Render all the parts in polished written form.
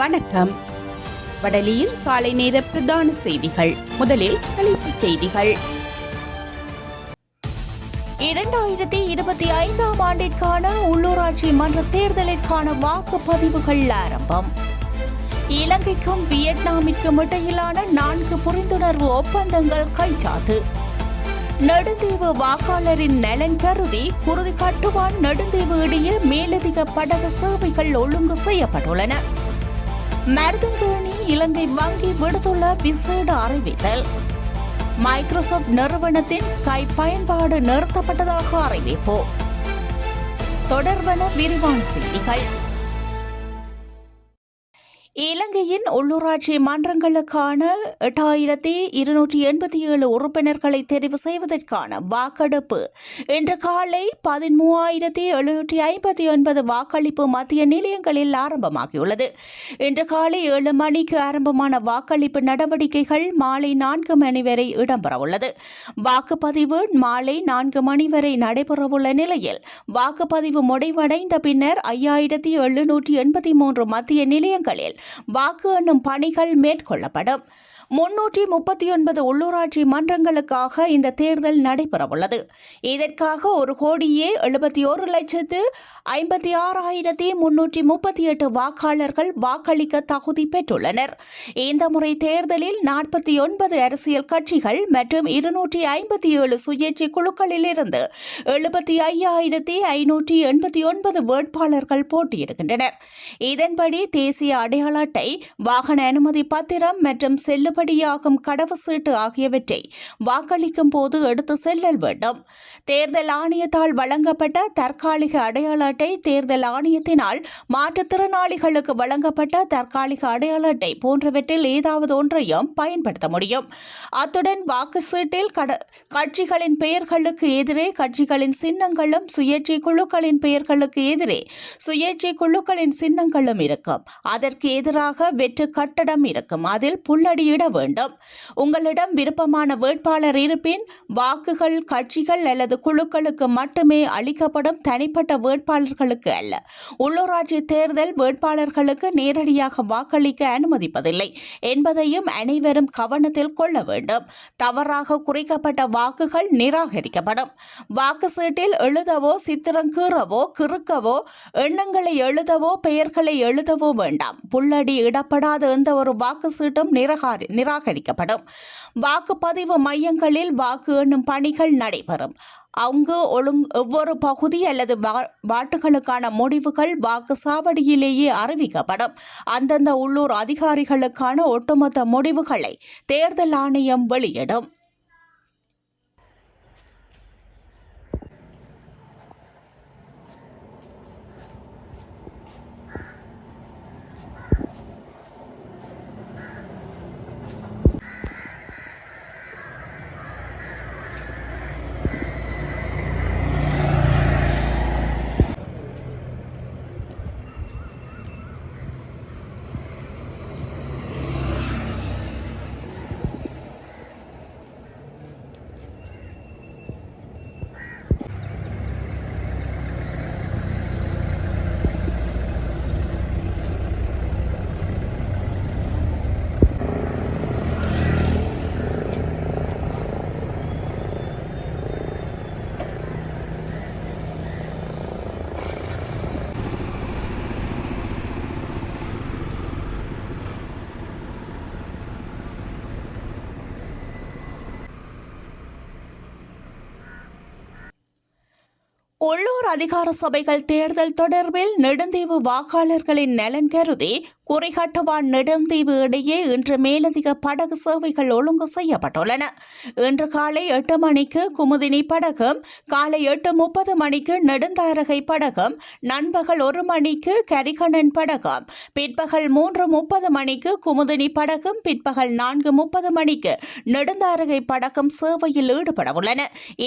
வணக்கம். வடலியில் காலை நேர பிரதான செய்திகள். முதலில் தலைப்புச் செய்திகள். 2025 ஆண்டிற்கான உள்ளூராட்சி மன்ற தேர்தலிற்கான வாக்குப்பதிவுகள் ஆரம்பம். இலங்கைக்கும் வியட்நாமிற்கும் இடையிலான 4 புரிந்துணர்வு ஒப்பந்தங்கள் கைச்சாத்து. நெடுந்தீவு வாக்காளரின் நலன் கருதி குருதி கட்டுவான் நெடுந்தீவு இடையே மேலதிக படகு சேவைகள் ஒழுங்கு செய்யப்பட்டுள்ளன. மருதங்கேணி இலங்கை வங்கி விடுத்துள்ள விசேட அறிவித்தல். மைக்ரோசாப்ட் நிறுவனத்தின் ஸ்கைப் பயன்பாடு நிறுத்தப்பட்டதாக அறிவிப்பு. தொடர்பான விரிவான செய்திகள். இலங்கையின் உள்ளூராட்சி மன்றங்களுக்கான 8287 உறுப்பினர்களை தெரிவு செய்வதற்கான வாக்கெடுப்பு இன்று காலை 13,759 வாக்களிப்பு மத்திய நிலையங்களில் ஆரம்பமாகியுள்ளது. இன்று காலை 7 மணிக்கு ஆரம்பமான வாக்களிப்பு நடவடிக்கைகள் மாலை 4 மணி வரை இடம்பெறவுள்ளது. வாக்குப்பதிவு மாலை 4 மணி வரை நடைபெறவுள்ள நிலையில் வாக்குப்பதிவு முடிவடைந்த பின்னர் 5783 மத்திய நிலையங்களில் வாக்கு எண்ணும் பணிகள் மேற்கொள்ளப்படும். 339 உள்ளூராட்சி மன்றங்களுக்காக இந்த தேர்தல் நடைபெறவுள்ளது. இதற்காக 1,71,56,338 வாக்காளர்கள் வாக்களிக்க தகுதி பெற்றுள்ளனர். இந்த முறை தேர்தலில் 49 அரசியல் கட்சிகள் மற்றும் 257 சுயேட்சை குழுக்களில் இருந்து 75,589 வேட்பாளர்கள் போட்டியிடுகின்றனர். இதன்படி தேசிய அடையாள அட்டை, வாகன அனுமதி பத்திரம் மற்றும் செல்லுபடியாகும் கடவுச்சீட்டு ஆகியவற்றை வாக்களிக்கும் போது எடுத்து செல்லல் வேண்டும். தேர்தல் ஆணையத்தால் வழங்கப்பட்ட தற்காலிக அடையாள அட்டை, தேர்தல் ஆணையத்தினால் மாற்றுத்திறனாளிகளுக்கு வழங்கப்பட்ட தற்காலிக அடையாள அட்டை போன்றவற்றில் ஏதாவது ஒன்றையும் பயன்படுத்த முடியும். அத்துடன் வாக்குச்சீட்டில் கட்சிகளின் பெயர்களுக்கு எதிரே கட்சிகளின் சின்னங்களும் சுயேட்சை குழுக்களின் பெயர்களுக்கு எதிரே சுயேட்சை குழுக்களின் சின்னங்களும் இருக்கும். அதற்கு எதிராக வெற்று கட்டடம் இருக்கும். அதில் புல்லடியிட வேண்டும். உங்களிடம் விருப்பமான வேட்பாளர் இருப்பின் வாக்குகள் கட்சிகள் அல்லது குழுக்களுக்கு மட்டுமே அளிக்கப்படும், தனிப்பட்ட வேட்பாளர்களுக்கு அல்ல. உள்ளூராட்சி தேர்தல் வேட்பாளர்களுக்கு நேரடியாக வாக்களிக்க அனுமதிப்பதில்லை என்பதையும் அனைவரும் கவனத்தில் கொள்ள வேண்டும். தவறாக குறிக்கப்பட்ட வாக்குகள் நிராகரிக்கப்படும். வாக்கு சீட்டில் எழுதவோ சித்திரம் கீறவோ கிறுக்கவோ எண்ணங்களை எழுதவோ பெயர்களை எழுதவோ வேண்டாம். புல்லடி இடப்படாத எந்த ஒரு வாக்கு சீட்டும் நிராகரிக்கப்படும். வாக்குப்பதிவு மையங்களில் வாக்கு எண்ணும் பணிகள் நடைபெறும். அங்கு ஒவ்வொரு பகுதி அல்லது வாட்டுகளுக்கான முடிவுகள் வாக்கு சாவடியிலேயே அறிவிக்கப்படும். அந்தந்த உள்ளூர் அதிகாரிகளுக்கான ஒட்டுமொத்த முடிவுகளை தேர்தல் ஆணையம் வெளியிடும். உள்ளூர் அதிகார சபைகள் தேர்தல் தொடர்பில் நெடுந்தீவு வாக்காளர்களின் நலன் கருதி குறிகட்டுவான் நெடுந்தீவு இடையே இன்று மேலதிக படகு சேவைகள் ஒழுங்கு செய்யப்பட்டுள்ளன. இன்று காலை 8 மணிக்கு குமுதினி படகும், காலை 8:30 மணிக்கு நெடுந்தாரகை படகும், நண்பகல் 1 மணிக்கு கரிகணன் படகும், பிற்பகல் 3:30 மணிக்கு குமுதினி படகும், பிற்பகல் 4:30 மணிக்கு நெடுந்தாரகை படகும் சேவையில் ஈடுபடவுள்ளன.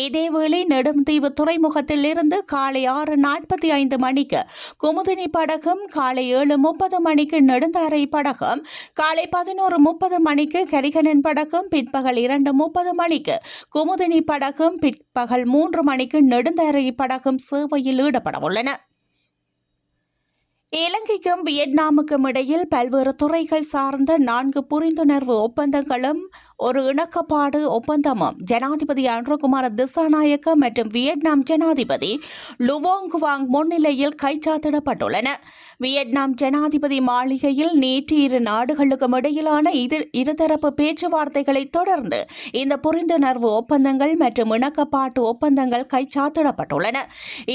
இதேவேளை நெடுந்தீவு துறைமுகத்தில் இருந்து காலை 6:45 மணிக்கு குமுதினி படகும், காலை 7:30 மணிக்கு நெடுந்தாரை படகும், காலை 11:30 மணிக்கு கரிகணன் படகும், பிற்பகல் 2:30 மணிக்கு குமுதினி படகும், பிற்பகல் 3 மணிக்கு நெடுந்தாரை படகும் சேவையில் ஈடுபட உள்ளன. இலங்கைக்கும் வியட்நாமுக்கும் இடையில் பல்வேறு துறைகள் சார்ந்த 4 புரிந்துணர்வு ஒப்பந்தங்களும் ஒரு இணக்கப்பாடு ஒப்பந்தமும் ஜனாதிபதி அன்ருகுமார திசாநாயக்க மற்றும் வியட்நாம் ஜனாதிபதி லுவோங் குவாங் முன்னிலையில் கைச்சாத்திடப்பட்டுள்ளன. வியட்நாம் ஜனாதிபதி மாளிகையில் நேற்று இரு நாடுகளுக்கும் இடையிலான இருதரப்பு பேச்சுவார்த்தைகளை தொடர்ந்து இந்த புரிந்துணர்வு ஒப்பந்தங்கள் மற்றும் இணக்கப்பாட்டு ஒப்பந்தங்கள் கைச்சாத்திடப்பட்டுள்ளன.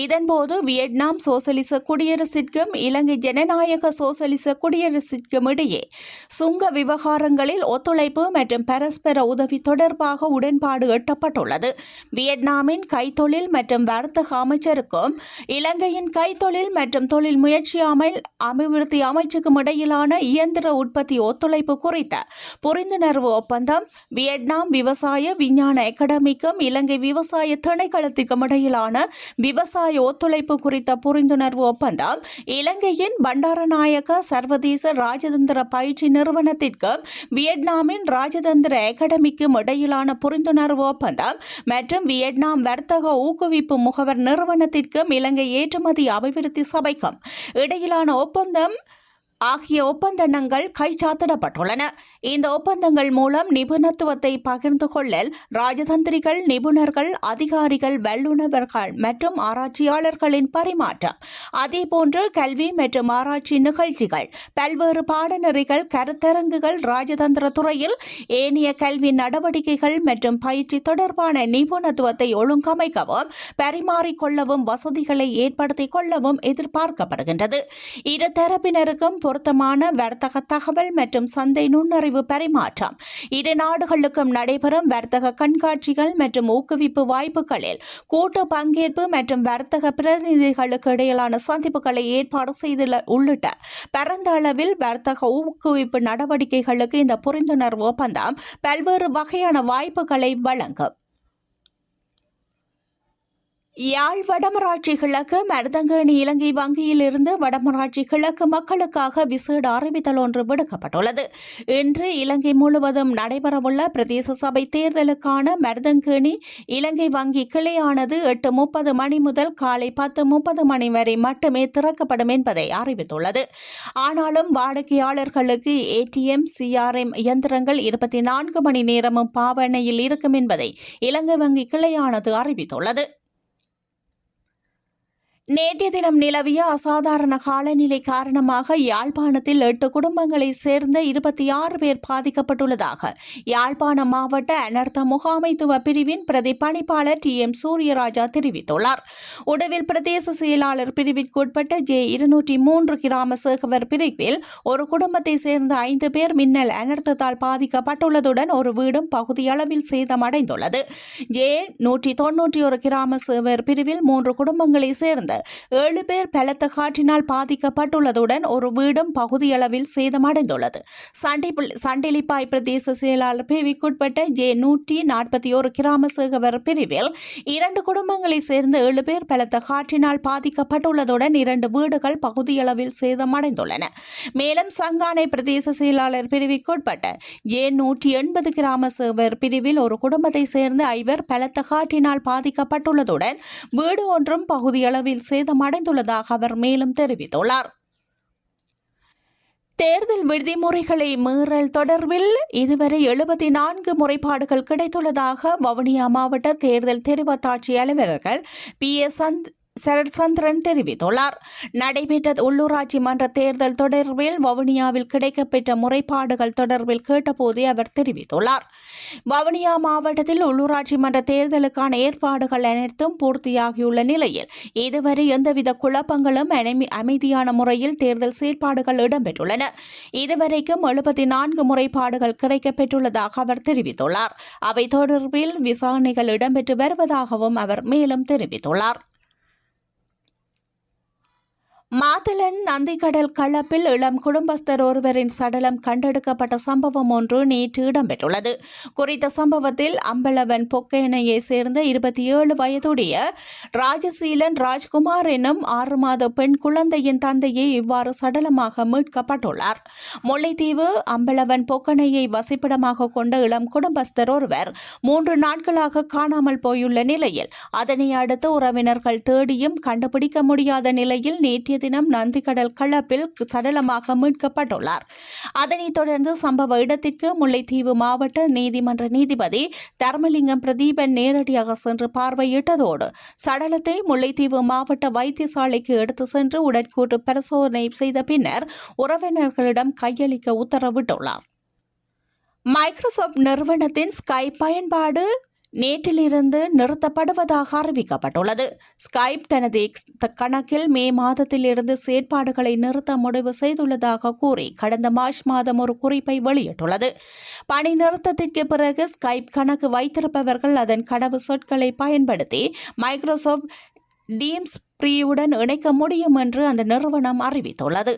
இதன்போது வியட்நாம் சோசலிச குடியரசிற்கும் இலங்கை ஜனநாயக சோசலிச குடியரசிற்கும் இடையே சுங்க விவகாரங்களில் ஒத்துழைப்பு மற்றும் பரஸ்பர உதவி தொடர்பாக உடன்பாடு எட்டப்பட்டுள்ளது. வியட்நாமின் கைத்தொழில் மற்றும் வர்த்தக அமைச்சருக்கும் இலங்கையின் கைத்தொழில் மற்றும் தொழில் முயற்சி அபிவிருத்தி அமைச்சுக்கும் இடையிலான இயந்திர உற்பத்தி ஒத்துழைப்பு குறித்த புரிந்துணர்வு ஒப்பந்தம் வியட்நாம் விவசாய விஞ்ஞான அகாடமிக்கும் இலங்கை விவசாய திணைக்களத்துக்கும் இடையிலான விவசாய ஒத்துழைப்பு குறித்த புரிந்துணர்வு ஒப்பந்தம் இலங்கையின் பண்டாரநாயக்க சர்வதேச ராஜதந்திர பயிற்சி நிறுவனத்திற்கும் வியட்நாமின் ராஜதந்திர அகாடமிக்கும் இடையிலான புரிந்துணர்வு ஒப்பந்தம் மற்றும் வியட்நாம் வர்த்தக ஊக்குவிப்பு முகவர் நிறுவனத்திற்கும் இலங்கை ஏற்றுமதி அபிவிருத்தி சபைக்கும் இடையிலான ஒப்பந்தம் ஆகிய ஒப்பந்தங்கள் கைச்சாத்திடப்பட்டுள்ளன. இந்த ஒப்பந்தங்கள் மூலம் நிபுணத்துவத்தை பகிர்ந்து கொள்ளல், ராஜதந்திரிகள், நிபுணர்கள், அதிகாரிகள், வல்லுநர்கள் மற்றும் ஆராய்ச்சியாளர்களின் பரிமாற்றம், அதேபோன்று கல்வி மற்றும் ஆராய்ச்சி நிகழ்ச்சிகள், பல்வேறு பாடநெறிகள், கருத்தரங்குகள், ராஜதந்திர துறையில் ஏனைய கல்வி நடவடிக்கைகள் மற்றும் பயிற்சி தொடர்பான நிபுணத்துவத்தை ஒழுங்கமைக்கவும் பரிமாறிக்கொள்ளவும் வசதிகளை ஏற்படுத்திக் கொள்ளவும் எதிர்பார்க்கப்படுகின்றது. இரு தரப்பினருக்கும் பொருத்தமான வர்த்தக தகவல் மற்றும் சந்தை நுண்ணறிவு பரிமாற்றம், இரு நாடுகளுக்கும் நடைபெறும் வர்த்தக கண்காட்சிகள் மற்றும் ஊக்குவிப்பு வாய்ப்புகளில் கூட்டு பங்கேற்பு மற்றும் வர்த்தக பிரதிநிதிகளுக்கு இடையிலான சந்திப்புகளை ஏற்பாடு செய்துள்ள உள்ளிட்ட பரந்த அளவில் வர்த்தக ஊக்குவிப்பு நடவடிக்கைகளுக்கு இந்த புரிந்துணர்வு ஒப்பந்தம் பல்வேறு வகையான வாய்ப்புகளை வழங்கும். யாழ் வடமராட்சி கிழக்கு மருதங்கேணி இலங்கை வங்கியில் இருந்து வடமராட்சி கிழக்கு மக்களுக்காக விசேட அறிவித்தல் ஒன்று விடுக்கப்பட்டுள்ளது. இன்று இலங்கை முழுவதும் நடைபெறவுள்ள பிரதேச சபை தேர்தலுக்கான மருதங்கேணி இலங்கை வங்கி கிளையானது 8:30 மணி முதல் காலை 10:30 மணி வரை மட்டுமே திறக்கப்படும் என்பதை அறிவித்துள்ளது. ஆனாலும் வாடிக்கையாளர்களுக்கு ஏடிஎம், சிஆர்எம் இயந்திரங்கள் 24 மணி நேரமும் பாவனையில் இருக்கும் என்பதை இலங்கை வங்கி கிளையானது அறிவித்துள்ளது. நேற்றைய தினம் நிலவிய அசாதாரண காலநிலை காரணமாக யாழ்ப்பாணத்தில் 8 குடும்பங்களைச் சேர்ந்த 26 பேர் பாதிக்கப்பட்டுள்ளதாக யாழ்ப்பாணம் மாவட்ட அனர்த்த முகாமைத்துவ பிரிவின் பிரதி பணிப்பாளர் TM சூரியராஜா தெரிவித்துள்ளார். உடுவில் பிரதேச செயலாளர் பிரிவிற்குட்பட்ட J203 கிராம சேகவர் பிரிவில் ஒரு குடும்பத்தைச் சேர்ந்த 5 பேர் மின்னல் அனர்த்தத்தால் பாதிக்கப்பட்டுள்ளதுடன் ஒரு வீடும் பகுதியளவில் சேதமடைந்துள்ளது. J191 கிராம சேவர் பிரிவில் 3 குடும்பங்களைச் சேர்ந்த 7 பேர் பலத்த காற்றினால் பாதிக்கப்பட்டுள்ளதுடன் ஒரு வீடும் பகுதியளவில் சேதமடைந்துள்ளது. சண்டிலிப்பாய் பிரதேச செயலாளர் பிரிவுக்குட்பட்ட J141 கிராம சேகவர் பிரிவில் 2 குடும்பங்களைச் சேர்ந்த 7 பேர் பலத்த காற்றினால் பாதிக்கப்பட்டுள்ளதுடன் 2 வீடுகள் பகுதியளவில் சேதமடைந்துள்ளன. மேலும் சங்கானை பிரதேச செயலாளர் பிரிவுக்குட்பட்ட J180 கிராம சேவர் பிரிவில் ஒரு குடும்பத்தைச் சேர்ந்த 5 பலத்த காற்றினால் பாதிக்கப்பட்டுள்ளதுடன் வீடு ஒன்றும் பகுதியளவில் சேதமடைந்துள்ளதாக அவர் மேலும் தெரிவித்துள்ளார். தேர்தல் விதிமுறைகளை மீறல் தொடர்பில் இதுவரை 74 முறைப்பாடுகள் கிடைத்துள்ளதாக வவுனியா மாவட்ட தேர்தல் தெரிவத்தாட்சி அலுவலர்கள் PS சரத்சந்திரன் தெரிவித்துள்ளார். நடைபெற்ற உள்ளூராட்சி மன்ற தேர்தல் தொடர்பில் வவுனியாவில் கிடைக்கப்பெற்ற முறைப்பாடுகள் தொடர்பில் கேட்டபோதே அவர் தெரிவித்துள்ளார். வவுனியா மாவட்டத்தில் உள்ளூராட்சி மன்ற தேர்தலுக்கான ஏற்பாடுகள் அனைத்தும் பூர்த்தியாகியுள்ள நிலையில் இதுவரை எந்தவித குழப்பங்களும் அமைதியான முறையில் தேர்தல் செயற்பாடுகள் இடம்பெற்றுள்ளன. இதுவரைக்கும் 74 முறைப்பாடுகள் கிடைக்கப்பெற்றுள்ளதாக அவர் தெரிவித்துள்ளார். அவை தொடர்பில் விசாரணைகள் இடம்பெற்று வருவதாகவும் அவர் மேலும் தெரிவித்துள்ளார். மாத்தளன் நந்திக்கடல் களப்பில் இளம் குடும்பஸ்தர் ஒருவரின் சடலம் கண்டெடுக்கப்பட்ட சம்பவம் ஒன்று நேற்று இடம்பெற்றுள்ளது. குறித்த சம்பவத்தில் அம்பலவன் பொக்கேனையை சேர்ந்த 27 வயதுடைய ராஜசீலன் ராஜ்குமார் என்னும் 6 மாத பெண் குழந்தையின் தந்தையை இவ்வாறு சடலமாக மீட்கப்பட்டுள்ளார். முல்லைத்தீவு அம்பலவன் பொக்கனையை வசிப்பிடமாக கொண்ட இளம் குடும்பஸ்தர் ஒருவர் 3 நாட்களாக காணாமல் போயுள்ள நிலையில் அதனை அடுத்து உறவினர்கள் தேடியும் கண்டுபிடிக்க முடியாத நிலையில் நேற்றைய தினம் நந்திக்கடல் களப்பில் சடலமாக மீட்கப்பட்டுள்ளார். அதனைத் தொடர்ந்து சம்பவ இடத்திற்கு முல்லைத்தீவு மாவட்ட நீதிமன்ற நீதிபதி தர்மலிங்கம் பிரதீபன் நேரடியாக சென்று பார்வையிட்டதோடு சடலத்தை முல்லைத்தீவு மாவட்ட வைத்தியசாலைக்கு எடுத்து சென்று உடற்கூற்று பரிசோதனை செய்த பின்னர் உறவினர்களிடம் கையளிக்க உத்தரவிட்டுள்ளார். மைக்ரோசாப்ட் நிறுவனத்தின் ஸ்கைப் பயன்பாடு நேற்றிலிருந்து நிறுத்தப்படுவதாக அறிவிக்கப்பட்டுள்ளது. ஸ்கைப் தனது எக்ஸ் கணக்கில் மே மாதத்தில் இருந்து செயற்பாடுகளை நிறுத்த முடிவு செய்துள்ளதாக கூறி கடந்த மார்ச் மாதம் ஒரு குறிப்பை வெளியிட்டுள்ளது. பணி நிறுத்தத்திற்கு பிறகு ஸ்கைப் கணக்கு வைத்திருப்பவர்கள் அதன் கடவு சொற்களை பயன்படுத்தி மைக்ரோசாப்ட் டீம்ஸ் ப்ரீயுடன் இணைக்க முடியும் என்று அந்த நிறுவனம் அறிவித்துள்ளது.